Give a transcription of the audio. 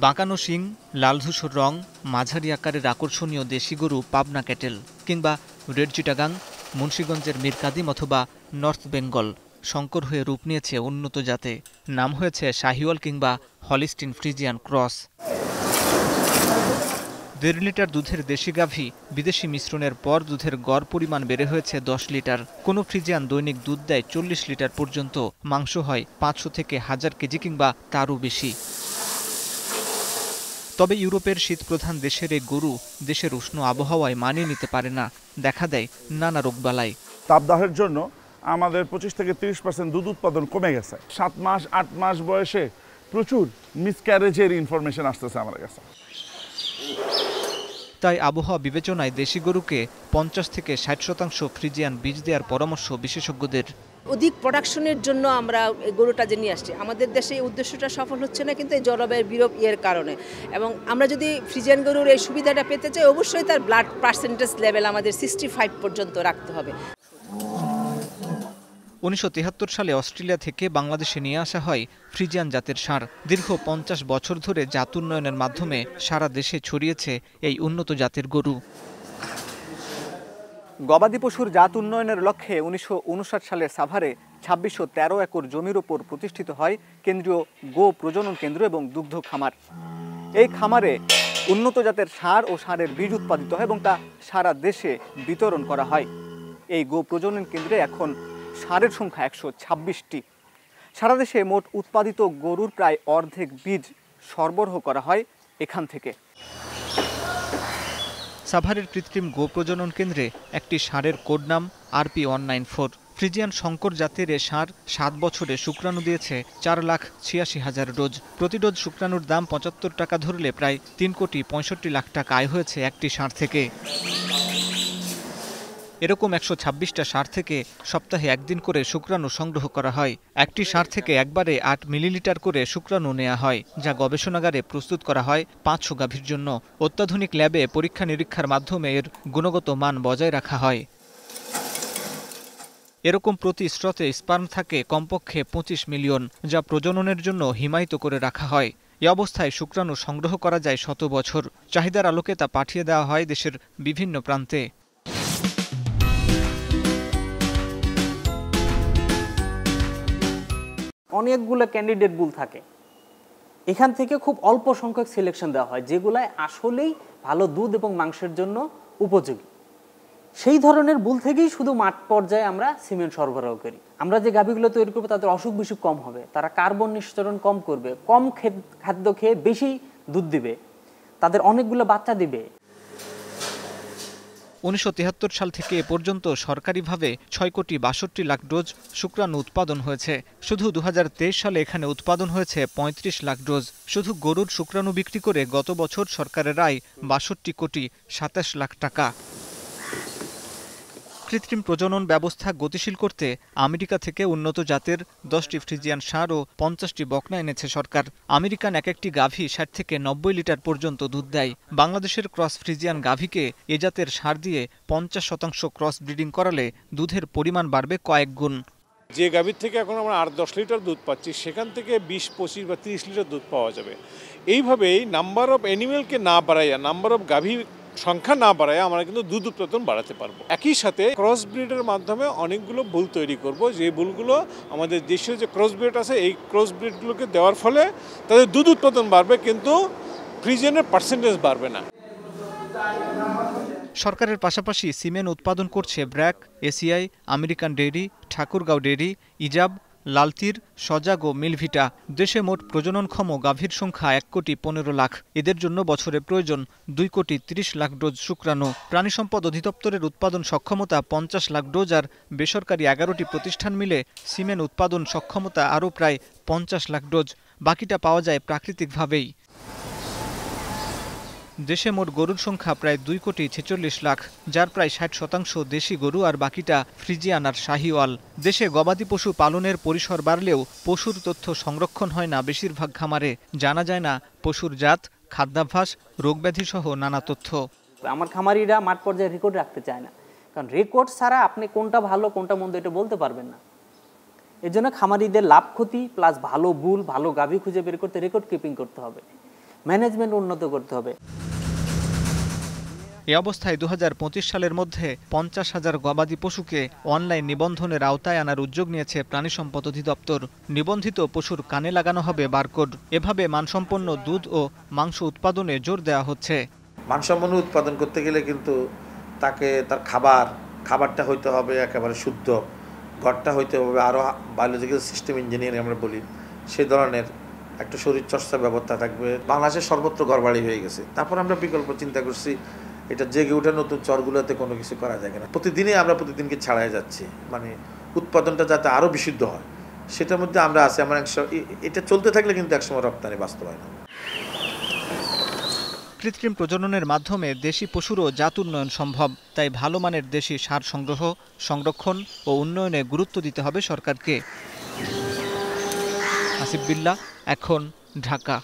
বাঁকানো শিং, লাল ধূসর রং, মাঝারি আকারের আকর্ষণীয় দেশি গরু পাবনা ক্যাটেল, কিংবা রেড চিটাগাং, মুন্সিগঞ্জের মীর কাদিম অথবা নর্থ বেঙ্গল সংকর হয়ে রূপ নিয়েছে উন্নত জাতে। নাম হয়েছে শাহিওয়াল কিংবা হলিস্টিন ফ্রিজিয়ান ক্রস। ১.৫ লিটার দুধের দেশি গাভী বিদেশি মিশ্রণের পর দুধের গড় পরিমাণ বেড়ে হয়েছে ১০ লিটার। কোনো ফ্রিজিয়ান দৈনিক দুধ দেয় ৪০ লিটার পর্যন্ত। মাংস হয় ৫০০ থেকে ১০০০ কেজি কিংবা তারও বেশি। তবে ইউরোপের শীতপ্রধান দেশের এই গরু দেশের উষ্ণ আবহাওয়ায় মানিয়ে নিতে পারে না। দেখা দেয় নানা রোগবালাই। তাপদাহের জন্য আমাদের ২৫ থেকে ৩০% দুধ উৎপাদন কমে গেছে। ৭ মাস ৮ মাস বয়সে প্রচুর মিসক্যারেজের ইনফরমেশন আসতেছে আমার কাছে। তাই আবহাওয়া বিবেচনায় দেশি গরুকে ৫০ থেকে ৬০% ফ্রিজিয়ান বীজ দেওয়ার পরামর্শ বিশেষজ্ঞদের। অধিক প্রোডাকশনের জন্য আমরা গরুটা যে নিয়ে আসছি, আমাদের দেশে এই উদ্দেশ্যটা সফল হচ্ছে না কিন্তু এই জলবায়ুর বিরূপ কারণে। এবং আমরা যদি ফ্রিজিয়ান গরুর এই সুবিধাটা পেতে চাই, অবশ্যই তার ব্লাড পার্সেন্টেজ লেভেল আমাদের 65 পর্যন্ত রাখতে হবে। ১৯৭৩ সালে অস্ট্রেলিয়া থেকে বাংলাদেশে নিয়ে আসা হয় ফ্রিজিয়ান জাতের ষাঁড়। দীর্ঘ ৫০ বছর ধরে জাত উন্নয়নের মাধ্যমে সারা দেশে ছড়িয়েছে এই উন্নত জাতের গরু। গবাদি পশুর জাত উন্নয়নের লক্ষ্যে ১৯৫৯ সালের সাভারে ২৬১৩ একর জমির ওপর প্রতিষ্ঠিত হয় কেন্দ্রীয় গো প্রজনন কেন্দ্র এবং দুগ্ধ খামার। এই খামারে উন্নত জাতের ষাঁড় ও ষাঁড়ের বীজ উৎপাদিত হয় এবং তা সারা দেশে বিতরণ করা হয়। এই গো প্রজনন কেন্দ্রে এখন ষাঁড়ের সংখ্যা ১২৬টি। সারা দেশে মোট উৎপাদিত গরুর প্রায় অর্ধেক বীজ সরবরাহ করা হয় এখান থেকে। সাভারের কৃত্রিম গো প্রজনন কেন্দ্রে একটি ষাঁড়ের কোড নাম RP194। ফ্রিজিয়ান শঙ্কর জাতের এ ষাঁড় ৭ বছরে শুক্রাণু দিয়েছে ৪,৮৬,০০০ ডোজ। প্রতি ডোজ শুক্রাণুর দাম ৭৫ টাকা ধরলে প্রায় ৩,৬৫,০০,০০০ টাকা আয় হয়েছে একটি ষাঁড় থেকে। এরকম ১২৬টা ষাঁড় থেকে সপ্তাহে একদিন করে শুক্রাণু সংগ্রহ করা হয়। একটি ষাঁড় থেকে একবারে ৮ মিলিলিটার করে শুক্রাণু নেওয়া হয়, যা গবেষণাগারে প্রস্তুত করা হয় ৫০০ গাভীর জন্য। অত্যাধুনিক ল্যাবে পরীক্ষা নিরীক্ষার মাধ্যমে এর গুণগত মান বজায় রাখা হয়। এরকম প্রতি স্ট্রতে স্পার্ম থাকে কমপক্ষে ২৫ মিলিয়ন, যা প্রজননের জন্য হিমায়িত করে রাখা হয়। এ অবস্থায় শুক্রাণু সংগ্রহ করা যায় শত বছর। চাহিদার আলোকে তা পাঠিয়ে দেওয়া হয় দেশের বিভিন্ন প্রান্তে। অনেকগুলো ক্যান্ডিডেট বুল থাকে, এখান থেকে খুব অল্প সংখ্যক সিলেকশন দেওয়া হয় যেগুলাই আসলেই ভালো দুধ এবং মাংসের জন্য উপযোগী। সেই ধরনের বুল থেকেই শুধু মাঠ পর্যায়ে আমরা সিমেন্ট সরবরাহ করি। আমরা যে গাভীগুলো তৈরি করবো তাদের অসুখ বিসুখ কম হবে, তারা কার্বন নিঃসরণ কম করবে, কম খাদ্য খেয়ে বেশি দুধ দিবে, তাদের অনেকগুলো বাচ্চা দিবে। ১৯৭৩ সাল থেকে এ পর্যন্ত সরকারিভাবে ৬,৬২,লাখ ডোজ শুক্রাণু উৎপাদন হয়েছে। শুধু ২০২৩ সালে এখানে উৎপাদন হয়েছে ৩৫ লাখ ডোজ। শুধু গরুর শুক্রাণু বিক্রি করে গত বছর সরকারের আয় ৬২,২৭,লাখ টাকা। কৃত্রিম প্রজনন ব্যবস্থা গতিশীল করতে আমেরিকা থেকে উন্নত জাতের ১০টি ফ্রিজিয়ান ষাঁড় ও ৫০টি বকনা এনেছে সরকার। আমেরিকান এক একটি গাভী ৬০ থেকে ৯০ লিটার পর্যন্ত দুধ দেয়। বাংলাদেশের ক্রস ফ্রিজিয়ান গাভীকে এ জাতের ষাঁড় দিয়ে ৫০% ক্রস ব্রিডিং করালে দুধের পরিমাণ বাড়বে কয়েক গুণ। যে গাভীর থেকে এখন আমরা ৮-১০ লিটার দুধ পাচ্ছি, সেখান থেকে ২০, ২৫ বা ৩০ লিটার দুধ পাওয়া যাবে। এইভাবেই নাম্বার অফ অ্যানিমেলকে না বাড়াইয়া, নাম্বার অফ গাভী সংখ্যা না বাড়ায় আমরা কিন্তু দুধ উৎপাদন বাড়াতে পারবো। একই সাথে ক্রস ব্রিডের মাধ্যমে অনেকগুলো বুল তৈরি করব, যে বুলগুলো আমাদের দেশীয় যে ক্রস ব্রিড আছে এই ক্রস ব্রিডগুলোকে দেওয়ার ফলে তাদের দুধ উৎপাদন বাড়বে, কিন্তু ফ্রিজিয়ানের পার্সেন্টেজ বাড়বে না। সরকারের পাশাপাশি সিমেন্ট উৎপাদন করছে BRAC, ACI, American dairy, Thakurgaon dairy, ইজাব, লালতির, সজাগ ও মিলভিটা। দেশে মোট প্রজননক্ষম গাভীর সংখ্যা ১,১৫,০০,০০০। এদের জন্য বছরে প্রয়োজন ২,৩০,০০,০০০ ডোজ শুক্রাণু। প্রাণী সম্পদ অধিদপ্তরের উৎপাদন সক্ষমতা ৫০ লাখ ডোজ, আর বেসরকারি ১১টি প্রতিষ্ঠান মিলে সিমেন্ট উৎপাদন সক্ষমতা আরও প্রায় ৫০ লাখ ডোজ। বাকিটা পাওয়া যায় প্রাকৃতিকভাবেই। দেশে মোট গরুর সংখ্যা প্রায় ২,৪৬,০০,০০০, যার প্রায় ৬০% দেশি গরু আর বাকিটা ফ্রিজিয়ান আর শাহিওয়াল। দেশে গবাদি পশু পালনের পরিসর বাড়লেও পশুর তথ্য সংরক্ষণ হয় না বেশিরভাগ খামারে। জানা যায় না পশুর জাত, খাদ্যাভ্যাস, রোগব্যাধি সহ নানা তথ্য। আমার খামারিরা মাঠ পর্যায়ে রেকর্ড রাখতে চায় না, কারণ রেকর্ড ছাড়া আপনি কোনটা ভালো কোনটা মন্দ এটা বলতে পারবেন না। এর জন্য খামারিদের লাভ ক্ষতি প্লাস ভালো বুল, ভালো গাভী খুঁজে বের করতে রেকর্ড কিপিং করতে হবে। ম্যানেজমেন্ট উন্নত করতে হবে। এ অবস্থায় 2025 সালের মধ্যে 50,000 গবাদি পশুকে অনলাইন নিবন্ধনের আওতায় আনার উদ্যোগ নিয়েছে প্রাণী সম্পদ অধিদপ্তর। নিবন্ধিত পশুর কানে লাগানো হবে বারকোড। এভাবে মানসম্পন্ন দুধ ও মাংস উৎপাদনে জোর দেওয়া হচ্ছে। মানসম্পন্ন উৎপাদন করতে গেলে কিন্তু তাকে তার খাবারটা হইতে হবে একেবারে শুদ্ধ, ঘরটা হইতে হবে আরও বায়োলজিক্যাল সিস্টেম ইঞ্জিনিয়ারিং আমরা বলি, সে ধরনের একটা শরীর চর্চার ব্যবস্থা থাকবে। বাংলাদেশের সর্বত্র ঘরবাড়ি হয়ে গেছে, তারপর আমরা বিকল্প চিন্তা করছি এটা জেগে ওঠা নতুন চরগুলোতে কোনো কিছু করা যায় না। প্রতিদিনই আমরা প্রতিদিনকে ছাড়াই যাচ্ছি, মানে উৎপাদনটা যাতে আরও বিশুদ্ধ হয় সেটার মধ্যে আমরা আছি। আমরা এটা চলতে থাকলে কিন্তু একসময় রপ্তানি বাস্তবায়ন হবে। কৃত্রিম প্রজননের মাধ্যমে দেশি পশুরও জাত উন্নয়ন সম্ভব। তাই ভালো মানের দেশি সার সংগ্রহ, সংরক্ষণ ও উন্নয়নে গুরুত্ব দিতে হবে সরকারকে। আসিফ বিল্লাহ, এখন, ঢাকা।